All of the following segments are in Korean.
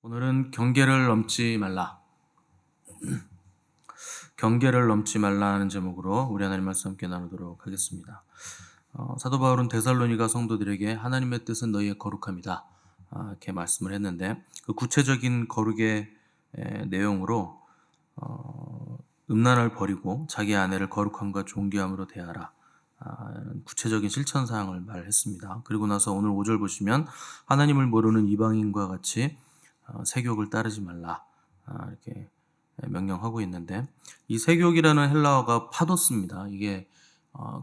오늘은 경계를 넘지 말라. 경계를 넘지 말라는 제목으로 우리 하나님 말씀 함께 나누도록 하겠습니다. 사도 바울은 데살로니가 성도들에게 하나님의 뜻은 너희의 거룩함이다, 이렇게 말씀을 했는데, 그 구체적인 거룩의 내용으로 음란을 버리고 자기 아내를 거룩함과 존귀함으로 대하라, 구체적인 실천 사항을 말했습니다. 그리고 나서 오늘 5절 보시면 하나님을 모르는 이방인과 같이 세욕을 따르지 말라, 이렇게 명령하고 있는데, 이 세욕이라는 헬라어가 파도스입니다. 이게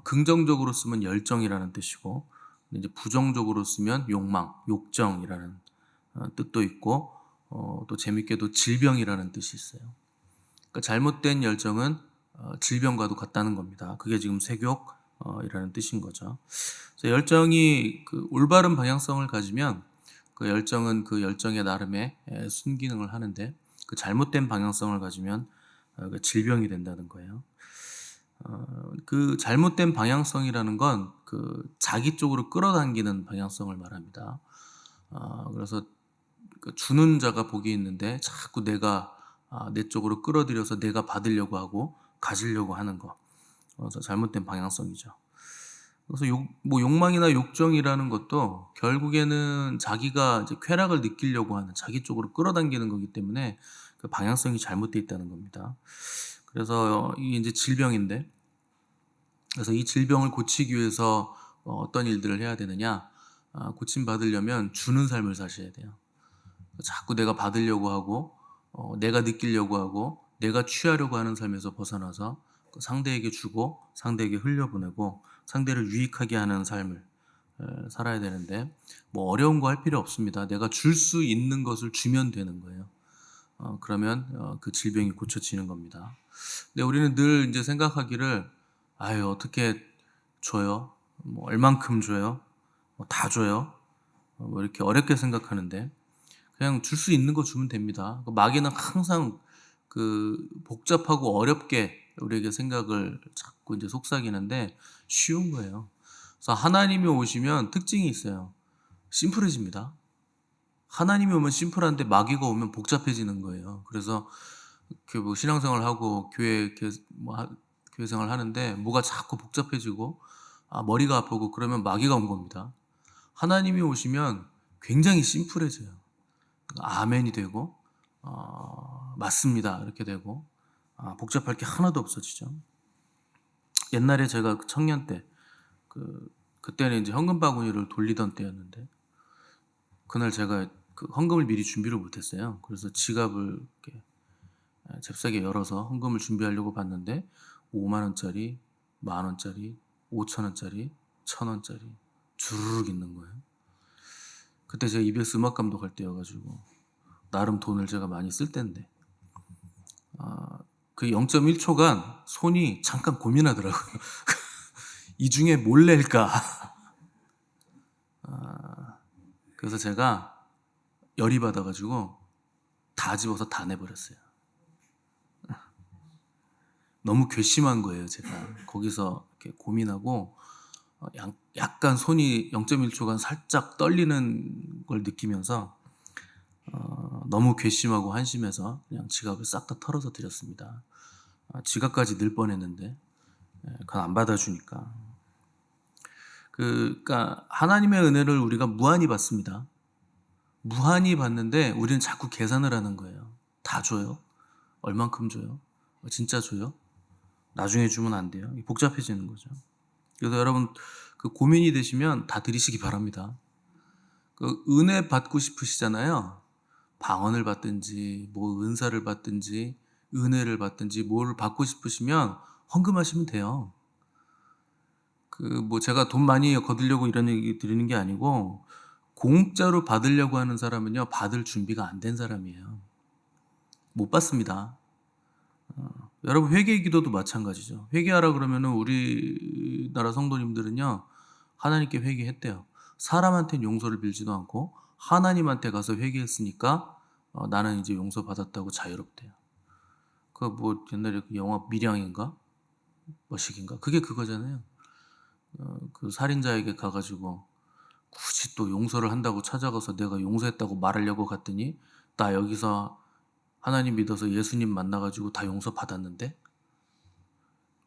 긍정적으로 쓰면 열정이라는 뜻이고, 이제 부정적으로 쓰면 욕망, 욕정이라는 뜻도 있고, 또 재밌게도 질병이라는 뜻이 있어요. 그러니까 잘못된 열정은 질병과도 같다는 겁니다. 그게 지금 세욕이라는 뜻인 거죠. 그래서 열정이 그 올바른 방향성을 가지면 그 열정은 그 열정의 나름의 순기능을 하는데, 그 잘못된 방향성을 가지면 그 질병이 된다는 거예요. 그 잘못된 방향성이라는 건 그 자기 쪽으로 끌어당기는 방향성을 말합니다. 그래서 그 주는 자가 복이 있는데 자꾸 내가 내 쪽으로 끌어들여서 내가 받으려고 하고 가지려고 하는 거. 그래서 잘못된 방향성이죠. 그래서 욕망이나 욕정이라는 것도 결국에는 자기가 이제 쾌락을 느끼려고 하는, 자기 쪽으로 끌어당기는 거기 때문에 그 방향성이 잘못되어 있다는 겁니다. 그래서 이게 이제 질병인데, 그래서 이 질병을 고치기 위해서 어떤 일들을 해야 되느냐? 고침 받으려면 주는 삶을 사셔야 돼요. 자꾸 내가 받으려고 하고, 내가 느끼려고 하고, 내가 취하려고 하는 삶에서 벗어나서 상대에게 주고, 상대에게 흘려보내고, 상대를 유익하게 하는 삶을 살아야 되는데, 뭐 어려운 거 할 필요 없습니다. 내가 줄 수 있는 것을 주면 되는 거예요. 그러면 그 질병이 고쳐지는 겁니다. 근데 우리는 늘 이제 생각하기를, 아유, 어떻게 줘요? 뭐 얼만큼 줘요? 다 줘요? 뭐 이렇게 어렵게 생각하는데, 그냥 줄 수 있는 거 주면 됩니다. 마귀는 항상 그 복잡하고 어렵게 우리에게 생각을 자꾸 이제 속삭이는데, 쉬운 거예요. 그래서 하나님이 오시면 특징이 있어요. 심플해집니다. 하나님이 오면 심플한데 마귀가 오면 복잡해지는 거예요. 그래서 그 뭐 신앙생활 하고 교회 생활 하는데 뭐가 자꾸 복잡해지고 머리가 아프고 그러면 마귀가 온 겁니다. 하나님이 오시면 굉장히 심플해져요. 아멘이 되고 맞습니다 이렇게 되고, 복잡할 게 하나도 없어지죠. 옛날에 제가 청년 때 그때는 이제 헌금 바구니를 돌리던 때였는데, 그날 제가 그 헌금을 미리 준비를 못했어요. 그래서 지갑을 이렇게 잽싸게 열어서 헌금을 준비하려고 봤는데 5만 원짜리, 만 원짜리, 5천 원짜리, 1,000원짜리 주르륵 있는 거예요. 그때 제가 EBS 음악 감독할 때여가지고 나름 돈을 제가 많이 쓸 때인데, 그 0.1초간 손이 잠깐 고민하더라고요. 이 중에 뭘 낼까? 그래서 제가 열이 받아가지고 다 집어서 다 내버렸어요. 너무 괘씸한 거예요, 제가. 거기서 이렇게 고민하고 약간 손이 0.1초간 살짝 떨리는 걸 느끼면서 너무 괘씸하고 한심해서 그냥 지갑을 싹 다 털어서 드렸습니다. 지갑까지 늘 뻔했는데 그건 안 받아주니까. 그러니까 하나님의 은혜를 우리가 무한히 받습니다. 무한히 받는데 우리는 자꾸 계산을 하는 거예요. 다 줘요? 얼만큼 줘요? 진짜 줘요? 나중에 주면 안 돼요? 복잡해지는 거죠. 그래서 여러분 그 고민이 되시면 다 드리시기 바랍니다. 그 은혜 받고 싶으시잖아요. 방언을 받든지 뭐 은사를 받든지 은혜를 받든지 뭘 받고 싶으시면 헌금하시면 돼요. 그 뭐 제가 돈 많이 거두려고 이런 얘기 드리는 게 아니고, 공짜로 받으려고 하는 사람은요 받을 준비가 안 된 사람이에요. 못 받습니다. 여러분 회개 기도도 마찬가지죠. 회개하라 그러면은 우리나라 성도님들은요 하나님께 회개했대요. 사람한테는 용서를 빌지도 않고 하나님한테 가서 회개했으니까 나는 이제 용서 받았다고 자유롭대요. 그 뭐 옛날에 그 영화 밀양인가 뭐식인가 그게 그거잖아요. 그 살인자에게 가가지고 굳이 또 용서를 한다고 찾아가서 내가 용서했다고 말하려고 갔더니 나 여기서 하나님 믿어서 예수님 만나가지고 다 용서 받았는데?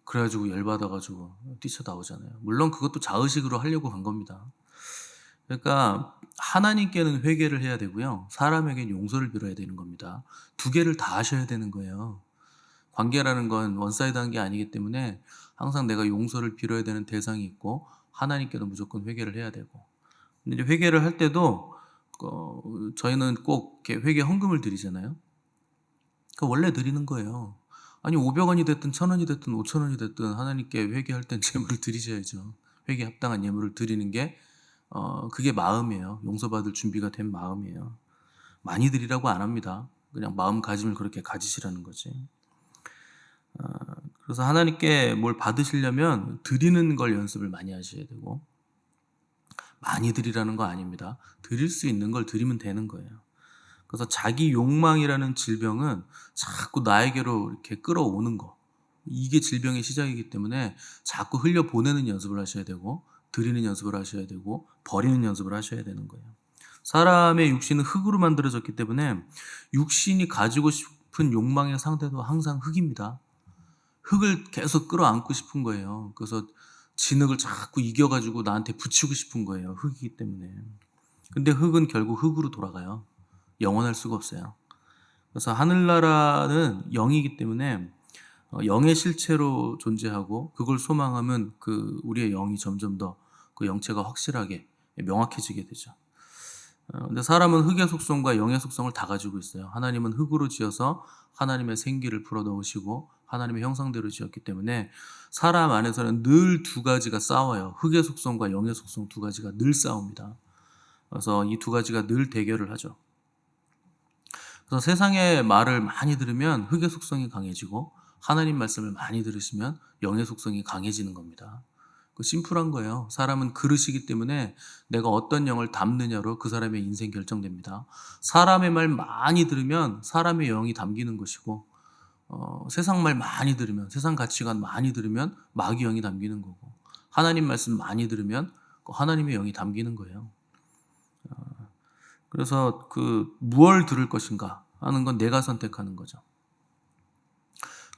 그래가지고 열받아가지고 뛰쳐나오잖아요. 물론 그것도 자의식으로 하려고 간 겁니다. 그러니까 하나님께는 회개를 해야 되고요. 사람에게는 용서를 빌어야 되는 겁니다. 두 개를 다 하셔야 되는 거예요. 관계라는 건 원사이드한 게 아니기 때문에 항상 내가 용서를 빌어야 되는 대상이 있고 하나님께도 무조건 회개를 해야 되고. 근데 이제 회개를 할 때도 저희는 꼭 이렇게 회개 헌금을 드리잖아요. 그 원래 드리는 거예요. 아니 500원이 됐든 1000원이 됐든 5000원이 됐든 하나님께 회개할 땐 제물을 드리셔야죠. 회개 합당한 예물을 드리는 게 그게 마음이에요. 용서받을 준비가 된 마음이에요. 많이 드리라고 안 합니다. 그냥 마음가짐을 그렇게 가지시라는 거지. 그래서 하나님께 뭘 받으시려면 드리는 걸 연습을 많이 하셔야 되고, 많이 드리라는 거 아닙니다. 드릴 수 있는 걸 드리면 되는 거예요. 그래서 자기 욕망이라는 질병은 자꾸 나에게로 이렇게 끌어오는 거. 이게 질병의 시작이기 때문에 자꾸 흘려보내는 연습을 하셔야 되고, 드리는 연습을 하셔야 되고, 버리는 연습을 하셔야 되는 거예요. 사람의 육신은 흙으로 만들어졌기 때문에 육신이 가지고 싶은 욕망의 상태도 항상 흙입니다. 흙을 계속 끌어안고 싶은 거예요. 그래서 진흙을 자꾸 이겨가지고 나한테 붙이고 싶은 거예요. 흙이기 때문에. 근데 흙은 결국 흙으로 돌아가요. 영원할 수가 없어요. 그래서 하늘나라는 영이기 때문에 영의 실체로 존재하고 그걸 소망하면 우리의 영이 점점 더 그 영체가 확실하게 명확해지게 되죠. 근데 사람은 흙의 속성과 영의 속성을 다 가지고 있어요. 하나님은 흙으로 지어서 하나님의 생기를 불어 넣으시고 하나님의 형상대로 지었기 때문에 사람 안에서는 늘 두 가지가 싸워요. 흙의 속성과 영의 속성 두 가지가 늘 싸웁니다. 그래서 이 두 가지가 늘 대결을 하죠. 그래서 세상의 말을 많이 들으면 흙의 속성이 강해지고 하나님 말씀을 많이 들으시면 영의 속성이 강해지는 겁니다. 심플한 거예요. 사람은 그릇이기 때문에 내가 어떤 영을 담느냐로 그 사람의 인생 결정됩니다. 사람의 말 많이 들으면 사람의 영이 담기는 것이고 세상 말 많이 들으면 세상 가치관 많이 들으면 마귀 영이 담기는 거고 하나님 말씀 많이 들으면 하나님의 영이 담기는 거예요. 그래서 무엇을 들을 것인가 하는 건 내가 선택하는 거죠.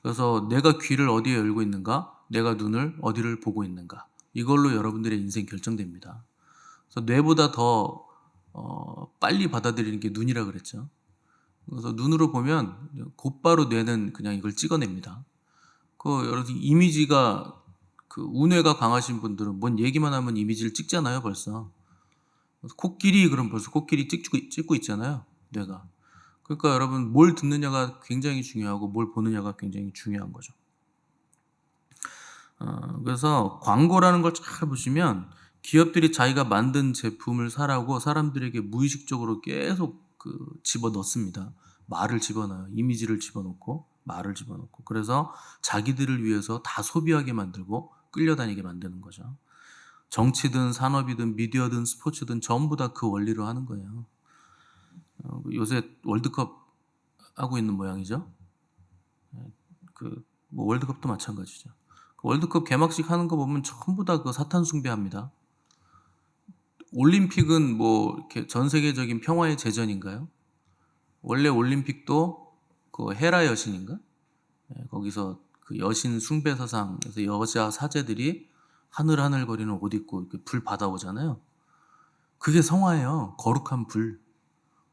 그래서 내가 귀를 어디에 열고 있는가, 내가 눈을 어디를 보고 있는가, 이걸로 여러분들의 인생 결정됩니다. 그래서 뇌보다 더 빨리 받아들이는 게 눈이라 그랬죠. 그래서 눈으로 보면 곧바로 뇌는 그냥 이걸 찍어냅니다. 여러 이미지가 우뇌가 강하신 분들은 뭔 얘기만 하면 이미지를 찍잖아요, 벌써. 코끼리 그럼 벌써 코끼리 찍고 있잖아요, 뇌가. 그러니까 여러분 뭘 듣느냐가 굉장히 중요하고 뭘 보느냐가 굉장히 중요한 거죠. 그래서 광고라는 걸 잘 보시면 기업들이 자기가 만든 제품을 사라고 사람들에게 무의식적으로 계속 집어넣습니다. 말을 집어넣어요. 이미지를 집어넣고 말을 집어넣고 그래서 자기들을 위해서 다 소비하게 만들고 끌려다니게 만드는 거죠. 정치든 산업이든 미디어든 스포츠든 전부 다 그 원리로 하는 거예요. 요새 월드컵 하고 있는 모양이죠. 뭐 월드컵도 마찬가지죠. 월드컵 개막식 하는 거 보면 전부 다 사탄 숭배합니다. 올림픽은 뭐 이렇게 전 세계적인 평화의 제전인가요? 원래 올림픽도 헤라 여신인가? 거기서 여신 숭배 사상에서 여자 사제들이 하늘하늘거리는 옷 입고 이렇게 불 받아오잖아요. 그게 성화예요. 거룩한 불.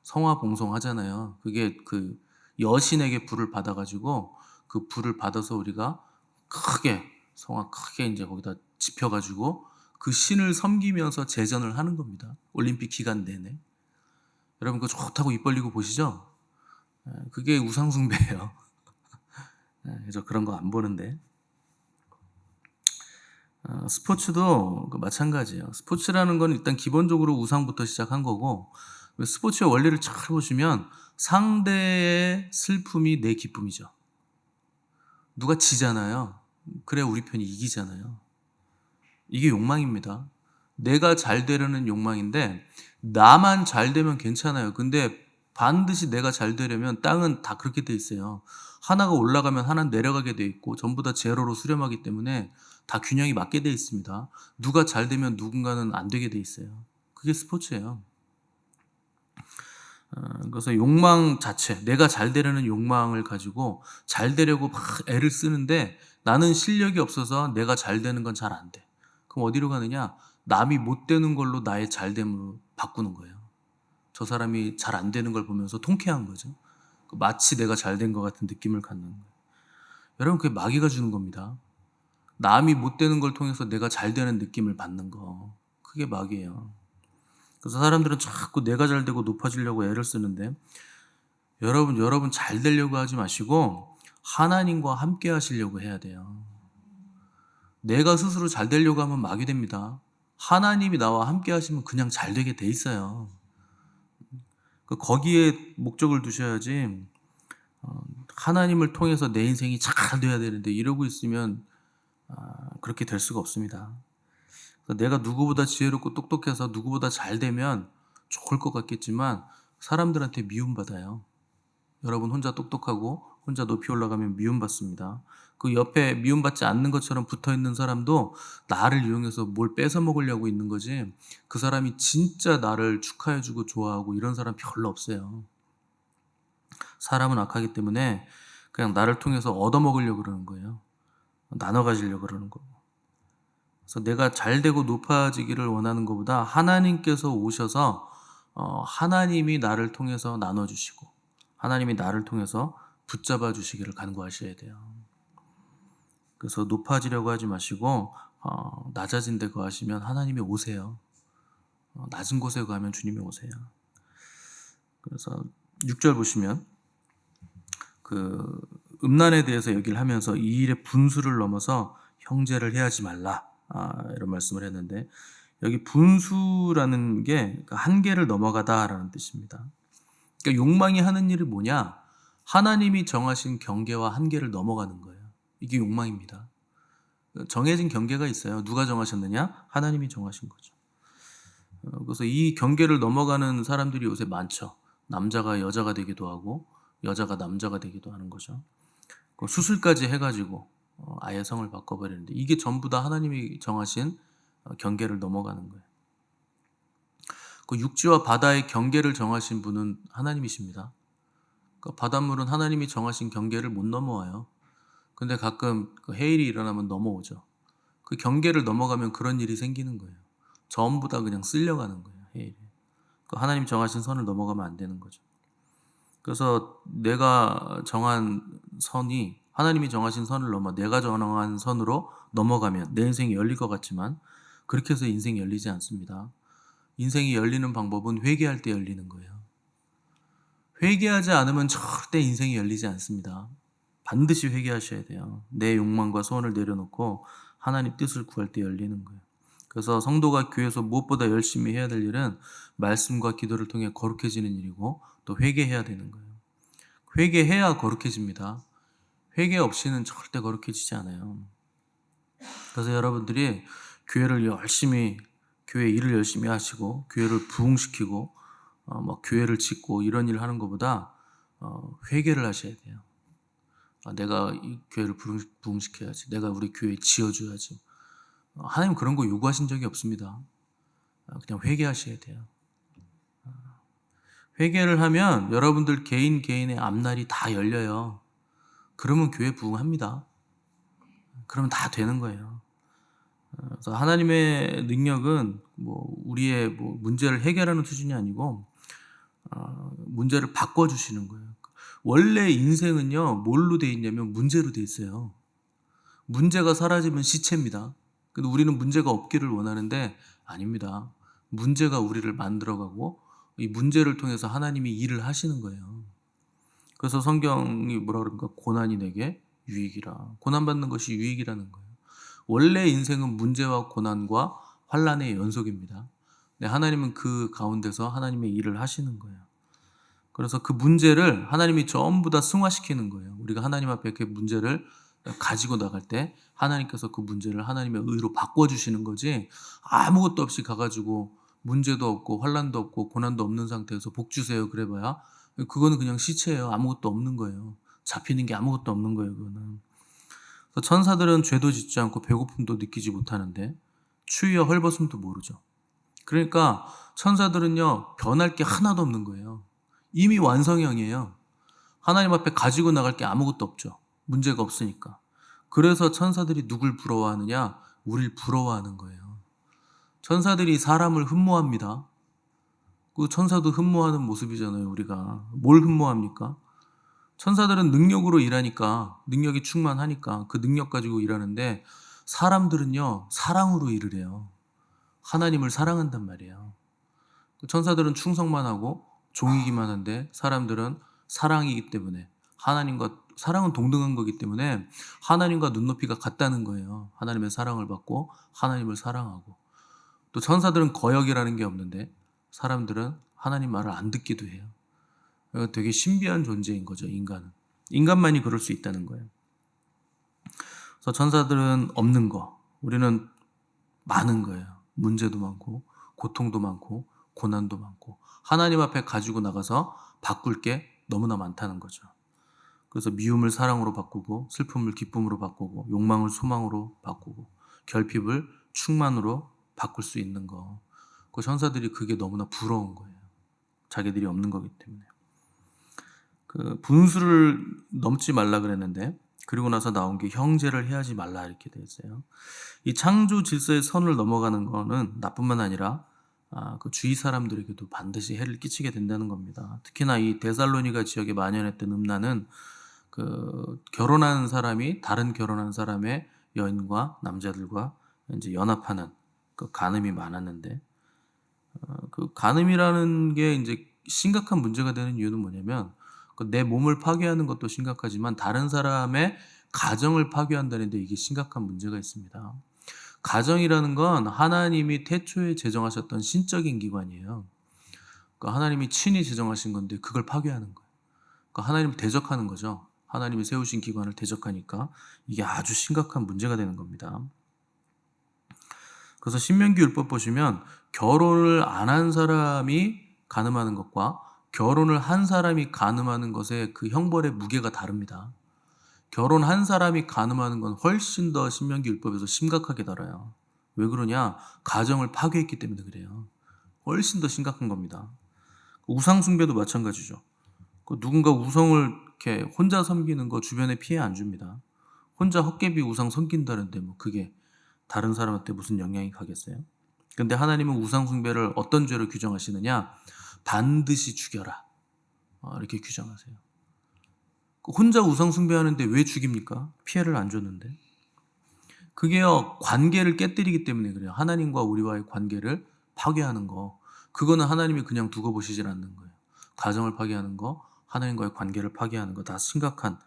성화 봉송하잖아요. 그게 여신에게 불을 받아가지고 그 불을 받아서 우리가 크게 성화 크게 이제 거기다 집혀가지고 그 신을 섬기면서 제전을 하는 겁니다. 올림픽 기간 내내. 여러분 그거 좋다고 입 벌리고 보시죠? 그게 우상숭배예요. 그래서 그런 거 안 보는데. 스포츠도 마찬가지예요. 스포츠라는 건 일단 기본적으로 우상부터 시작한 거고 스포츠의 원리를 잘 보시면 상대의 슬픔이 내 기쁨이죠. 누가 지잖아요. 그래 우리 편이 이기잖아요. 이게 욕망입니다. 내가 잘 되려는 욕망인데 나만 잘 되면 괜찮아요. 근데 반드시 내가 잘 되려면 땅은 다 그렇게 돼 있어요. 하나가 올라가면 하나는 내려가게 돼 있고 전부 다 제로로 수렴하기 때문에 다 균형이 맞게 돼 있습니다. 누가 잘 되면 누군가는 안 되게 돼 있어요. 그게 스포츠예요. 그래서 욕망 자체, 내가 잘 되려는 욕망을 가지고 잘 되려고 막 애를 쓰는데 나는 실력이 없어서 내가 잘 되는 건 잘 안 돼. 그럼 어디로 가느냐? 남이 못 되는 걸로 나의 잘됨으로 바꾸는 거예요. 저 사람이 잘 안 되는 걸 보면서 통쾌한 거죠. 마치 내가 잘 된 것 같은 느낌을 갖는 거예요. 여러분, 그게 마귀가 주는 겁니다. 남이 못 되는 걸 통해서 내가 잘 되는 느낌을 받는 거. 그게 마귀예요. 그래서 사람들은 자꾸 내가 잘 되고 높아지려고 애를 쓰는데, 여러분 잘 되려고 하지 마시고 하나님과 함께 하시려고 해야 돼요. 내가 스스로 잘 되려고 하면 마귀 됩니다. 하나님이 나와 함께 하시면 그냥 잘 되게 돼 있어요. 거기에 목적을 두셔야지, 하나님을 통해서 내 인생이 잘 돼야 되는데 이러고 있으면 그렇게 될 수가 없습니다. 내가 누구보다 지혜롭고 똑똑해서 누구보다 잘 되면 좋을 것 같겠지만 사람들한테 미움받아요. 여러분 혼자 똑똑하고 혼자 높이 올라가면 미움받습니다. 그 옆에 미움받지 않는 것처럼 붙어있는 사람도 나를 이용해서 뭘 뺏어 먹으려고 있는 거지, 그 사람이 진짜 나를 축하해주고 좋아하고 이런 사람 별로 없어요. 사람은 악하기 때문에 그냥 나를 통해서 얻어먹으려고 그러는 거예요. 나눠 가지려고 그러는 거고. 그래서 내가 잘 되고 높아지기를 원하는 것보다 하나님께서 오셔서 하나님이 나를 통해서 나눠주시고 하나님이 나를 통해서 붙잡아 주시기를 간구하셔야 돼요. 그래서 높아지려고 하지 마시고 낮아진 데 거하시면 하나님이 오세요. 낮은 곳에 가면 주님이 오세요. 그래서 6절 보시면 그 음란에 대해서 얘기를 하면서 이 일의 분수를 넘어서 형제를 해하지 말라, 이런 말씀을 했는데, 여기 분수라는 게 한계를 넘어가다라는 뜻입니다. 그러니까 욕망이 하는 일이 뭐냐? 하나님이 정하신 경계와 한계를 넘어가는 거예요. 이게 욕망입니다. 정해진 경계가 있어요. 누가 정하셨느냐? 하나님이 정하신 거죠. 그래서 이 경계를 넘어가는 사람들이 요새 많죠. 남자가 여자가 되기도 하고 여자가 남자가 되기도 하는 거죠. 수술까지 해가지고 아예 성을 바꿔버리는데, 이게 전부 다 하나님이 정하신 경계를 넘어가는 거예요. 그 육지와 바다의 경계를 정하신 분은 하나님이십니다. 그러니까 바닷물은 하나님이 정하신 경계를 못 넘어와요. 근데 가끔 그 해일이 일어나면 넘어오죠. 그 경계를 넘어가면 그런 일이 생기는 거예요. 전부 다 그냥 쓸려가는 거예요, 해일이. 그 하나님 정하신 선을 넘어가면 안 되는 거죠. 그래서 내가 정한 선이 하나님이 정하신 선을 넘어 내가 정한 선으로 넘어가면 내 인생이 열릴 것 같지만 그렇게 해서 인생이 열리지 않습니다. 인생이 열리는 방법은 회개할 때 열리는 거예요. 회개하지 않으면 절대 인생이 열리지 않습니다. 반드시 회개하셔야 돼요. 내 욕망과 소원을 내려놓고 하나님 뜻을 구할 때 열리는 거예요. 그래서 성도가 교회에서 무엇보다 열심히 해야 될 일은 말씀과 기도를 통해 거룩해지는 일이고 또 회개해야 되는 거예요. 회개해야 거룩해집니다. 회개 없이는 절대 거룩해지지 않아요. 그래서 여러분들이 교회를 열심히, 교회 일을 열심히 하시고 교회를 부흥시키고 교회를 짓고 이런 일을 하는 것보다 회개를 하셔야 돼요. 내가 이 교회를 부흥시켜야지, 내가 우리 교회 지어줘야지. 하나님 그런 거 요구하신 적이 없습니다. 그냥 회개하셔야 돼요. 회개를 하면 여러분들 개인의 앞날이 다 열려요. 그러면 교회 부흥합니다. 그러면 다 되는 거예요. 그래서 하나님의 능력은 우리의 문제를 해결하는 수준이 아니고 문제를 바꿔주시는 거예요. 원래 인생은요, 뭘로 돼 있냐면 문제로 돼 있어요. 문제가 사라지면 시체입니다. 근데 우리는 문제가 없기를 원하는데 아닙니다. 문제가 우리를 만들어가고 이 문제를 통해서 하나님이 일을 하시는 거예요. 그래서 성경이 뭐라 그런가? 고난이 내게 유익이라. 고난받는 것이 유익이라는 거예요. 원래 인생은 문제와 고난과 환난의 연속입니다. 네, 하나님은 그 가운데서 하나님의 일을 하시는 거예요. 그래서 그 문제를 하나님이 전부 다 승화시키는 거예요. 우리가 하나님 앞에 그 문제를 가지고 나갈 때 하나님께서 그 문제를 하나님의 의로 바꿔주시는 거지, 아무것도 없이 가가지고 문제도 없고 환난도 없고 고난도 없는 상태에서 복 주세요 그래봐야 그거는 그냥 시체예요. 아무것도 없는 거예요. 잡히는 게 아무것도 없는 거예요. 그거는. 그래서 천사들은 죄도 짓지 않고 배고픔도 느끼지 못하는데 추위와 헐벗음도 모르죠. 그러니까 천사들은요, 변할 게 하나도 없는 거예요. 이미 완성형이에요. 하나님 앞에 가지고 나갈 게 아무것도 없죠. 문제가 없으니까. 그래서 천사들이 누굴 부러워하느냐? 우릴 부러워하는 거예요. 천사들이 사람을 흠모합니다. 그 천사도 흠모하는 모습이잖아요, 우리가. 뭘 흠모합니까? 천사들은 능력으로 일하니까, 능력이 충만하니까 그 능력 가지고 일하는데, 사람들은요, 사랑으로 일을 해요. 하나님을 사랑한단 말이에요. 천사들은 충성만 하고 종이기만 한데, 사람들은 사랑이기 때문에, 하나님과 사랑은 동등한 거기 때문에 하나님과 눈높이가 같다는 거예요. 하나님의 사랑을 받고 하나님을 사랑하고. 또 천사들은 거역이라는 게 없는데, 사람들은 하나님 말을 안 듣기도 해요. 되게 신비한 존재인 거죠, 인간은. 인간만이 그럴 수 있다는 거예요. 그래서 천사들은 없는 거, 우리는 많은 거예요. 문제도 많고, 고통도 많고, 고난도 많고, 하나님 앞에 가지고 나가서 바꿀 게 너무나 많다는 거죠. 그래서 미움을 사랑으로 바꾸고, 슬픔을 기쁨으로 바꾸고, 욕망을 소망으로 바꾸고, 결핍을 충만으로 바꿀 수 있는 거. 그 천사들이 그게 너무나 부러운 거예요. 자기들이 없는 거기 때문에. 그 분수를 넘지 말라 그랬는데, 그리고 나서 나온 게 형제를 해하지 말라 이렇게 되어 있어요. 이 창조 질서의 선을 넘어가는 거는 나뿐만 아니라 그 주위 사람들에게도 반드시 해를 끼치게 된다는 겁니다. 특히나 이 데살로니가 지역에 만연했던 음란은 그 결혼한 사람이 다른 결혼한 사람의 여인과 남자들과 이제 연합하는 그 간음이 많았는데, 그 간음이라는 게 이제 심각한 문제가 되는 이유는 뭐냐면, 내 몸을 파괴하는 것도 심각하지만 다른 사람의 가정을 파괴한다는데 이게 심각한 문제가 있습니다. 가정이라는 건 하나님이 태초에 제정하셨던 신적인 기관이에요. 그러니까 하나님이 친히 제정하신 건데 그걸 파괴하는 거예요. 그러니까 하나님을 대적하는 거죠. 하나님이 세우신 기관을 대적하니까 이게 아주 심각한 문제가 되는 겁니다. 그래서 신명기 율법 보시면 결혼을 안 한 사람이 간음하는 것과 결혼을 한 사람이 간음하는 것의 그 형벌의 무게가 다릅니다. 결혼한 사람이 간음하는 건 훨씬 더 신명기 율법에서 심각하게 다뤄요. 왜 그러냐? 가정을 파괴했기 때문에 그래요. 훨씬 더 심각한 겁니다. 우상 숭배도 마찬가지죠. 누군가 우상을 이렇게 혼자 섬기는 거 주변에 피해 안 줍니다. 혼자 헛개비 우상 섬긴다는데 뭐 그게 다른 사람한테 무슨 영향이 가겠어요? 근데 하나님은 우상 숭배를 어떤 죄로 규정하시느냐? 반드시 죽여라. 이렇게 규정하세요. 혼자 우상 숭배하는데 왜 죽입니까? 피해를 안 줬는데. 그게요, 관계를 깨뜨리기 때문에 그래요. 하나님과 우리와의 관계를 파괴하는 거. 그거는 하나님이 그냥 두고 보시질 않는 거예요. 가정을 파괴하는 거, 하나님과의 관계를 파괴하는 거 다 심각한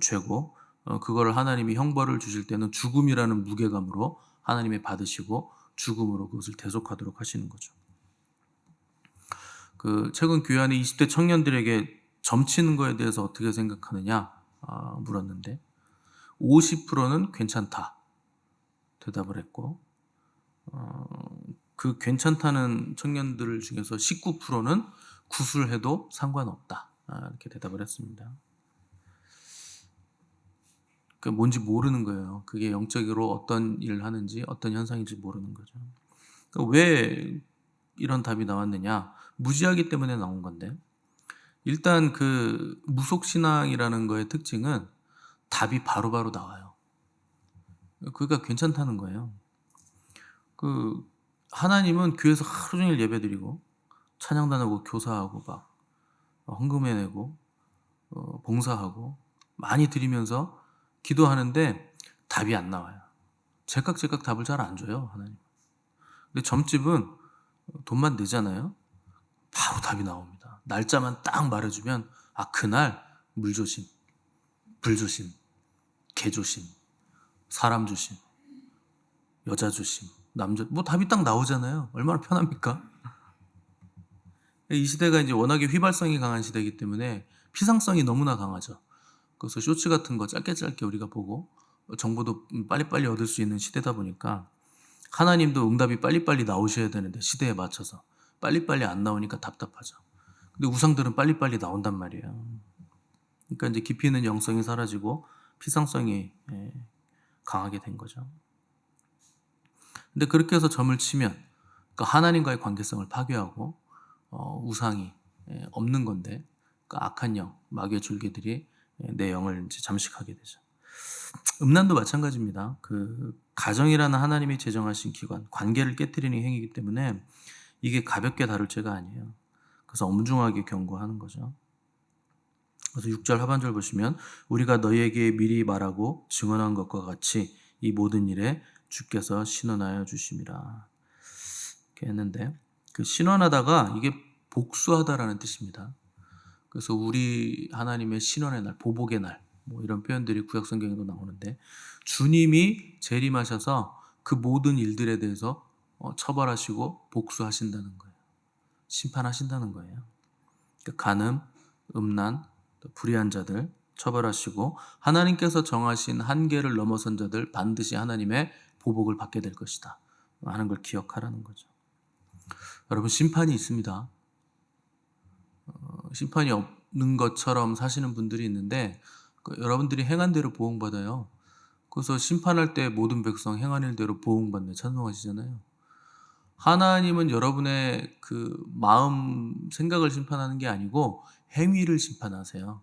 죄고, 그거를 하나님이 형벌을 주실 때는 죽음이라는 무게감으로 하나님이 받으시고 죽음으로 그것을 대속하도록 하시는 거죠. 그 최근 교회 안에 20대 청년들에게 점치는 거에 대해서 어떻게 생각하느냐 물었는데 50%는 괜찮다 대답을 했고, 그 괜찮다는 청년들 중에서 19%는 구술해도 상관없다 이렇게 대답을 했습니다. 그 뭔지 모르는 거예요. 그게 영적으로 어떤 일을 하는지 어떤 현상인지 모르는 거죠. 그러니까 왜 이런 답이 나왔느냐? 무지하기 때문에 나온 건데, 일단 그 무속신앙이라는 거의 특징은 답이 바로바로 나와요. 그가 괜찮다는 거예요. 그 하나님은 교회에서 하루 종일 예배드리고 찬양단하고 교사하고 막 헌금해내고 봉사하고 많이 드리면서 기도하는데 답이 안 나와요. 제깍제깍 답을 잘 안 줘요, 하나님. 근데 점집은 돈만 내잖아요. 바로 답이 나옵니다. 날짜만 딱 말해주면 그날 물 조심, 불 조심, 개 조심, 사람 조심, 여자 조심, 남자 뭐 답이 딱 나오잖아요. 얼마나 편합니까? 이 시대가 이제 워낙에 휘발성이 강한 시대이기 때문에 피상성이 너무나 강하죠. 그래서 쇼츠 같은 거 짧게 우리가 보고 정보도 빨리빨리 얻을 수 있는 시대다 보니까 하나님도 응답이 빨리빨리 나오셔야 되는데 시대에 맞춰서 빨리빨리 안 나오니까 답답하죠. 근데 우상들은 빨리빨리 나온단 말이에요. 그러니까 이제 깊이 있는 영성이 사라지고 피상성이 강하게 된 거죠. 근데 그렇게 해서 점을 치면 그러니까 하나님과의 관계성을 파괴하고 우상이 없는 건데 그 악한 영, 마귀의 졸개들이 내 영을 이제 잠식하게 되죠. 음란도 마찬가지입니다. 그 가정이라는 하나님이 제정하신 기관, 관계를 깨뜨리는 행위이기 때문에 이게 가볍게 다룰 죄가 아니에요. 그래서 엄중하게 경고하는 거죠. 그래서 6절 하반절 보시면 우리가 너희에게 미리 말하고 증언한 것과 같이 이 모든 일에 주께서 신원하여 주심이라. 이렇게 했는데 그 신원하다가 이게 복수하다라는 뜻입니다. 그래서 우리 하나님의 신원의 날, 보복의 날, 뭐 이런 표현들이 구약 성경에도 나오는데 주님이 재림하셔서 그 모든 일들에 대해서 처벌하시고 복수하신다는 거예요. 심판하신다는 거예요. 그러니까 간음, 음란, 또 불의한 자들 처벌하시고 하나님께서 정하신 한계를 넘어선 자들 반드시 하나님의 보복을 받게 될 것이다 하는 걸 기억하라는 거죠. 여러분 심판이 있습니다. 심판이 없는 것처럼 사시는 분들이 있는데 여러분들이 행한 대로 보응받아요. 그래서 심판할 때 모든 백성 행한 일대로 보응받네 찬송하시잖아요. 하나님은 여러분의 그 마음 생각을 심판하는 게 아니고 행위를 심판하세요.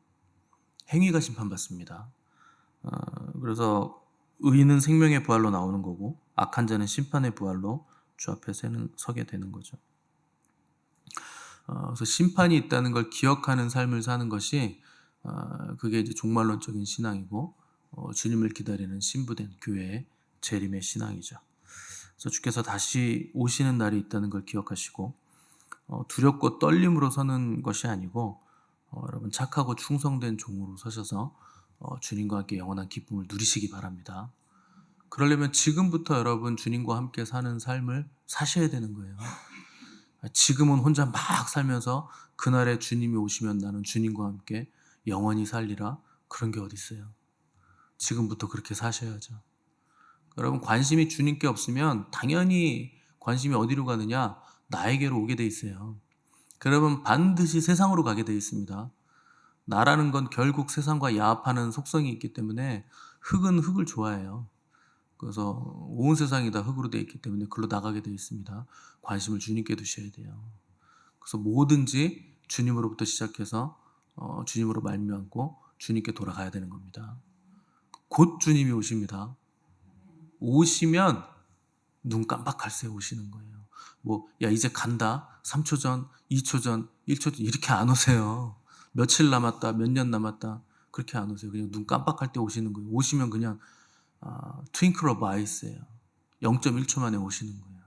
행위가 심판받습니다. 그래서 의인은 생명의 부활로 나오는 거고 악한 자는 심판의 부활로 주 앞에 서게 되는 거죠. 그래서 심판이 있다는 걸 기억하는 삶을 사는 것이 그게 이제 종말론적인 신앙이고 주님을 기다리는 신부된 교회의 재림의 신앙이죠. 그래서 주께서 다시 오시는 날이 있다는 걸 기억하시고 두렵고 떨림으로 서는 것이 아니고 여러분 착하고 충성된 종으로 서셔서 주님과 함께 영원한 기쁨을 누리시기 바랍니다. 그러려면 지금부터 여러분 주님과 함께 사는 삶을 사셔야 되는 거예요. 지금은 혼자 막 살면서 그날에 주님이 오시면 나는 주님과 함께 영원히 살리라 그런 게 어디 있어요. 지금부터 그렇게 사셔야죠. 여러분 관심이 주님께 없으면 당연히 관심이 어디로 가느냐? 나에게로 오게 돼 있어요. 그러면 반드시 세상으로 가게 돼 있습니다. 나라는 건 결국 세상과 야합하는 속성이 있기 때문에 흙은 흙을 좋아해요. 그래서 온 세상이 다 흙으로 되어 있기 때문에 글로 나가게 되어 있습니다. 관심을 주님께 두셔야 돼요. 그래서 뭐든지 주님으로부터 시작해서 주님으로 말미암고 주님께 돌아가야 되는 겁니다. 곧 주님이 오십니다. 오시면 눈 깜빡할 새 오시는 거예요. 야 이제 간다. 3초 전, 2초 전, 1초 전 이렇게 안 오세요. 며칠 남았다, 몇 년 남았다 그렇게 안 오세요. 그냥 눈 깜빡할 때 오시는 거예요. 오시면 그냥 트윙클 오브 아이스예요. 0.1초 만에 오시는 거예요.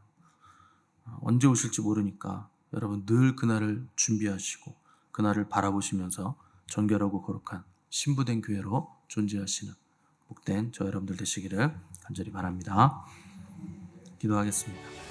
언제 오실지 모르니까 여러분 늘 그날을 준비하시고 그날을 바라보시면서 정결하고 거룩한 신부된 교회로 존재하시는 복된 저 여러분들 되시기를 간절히 바랍니다. 기도하겠습니다.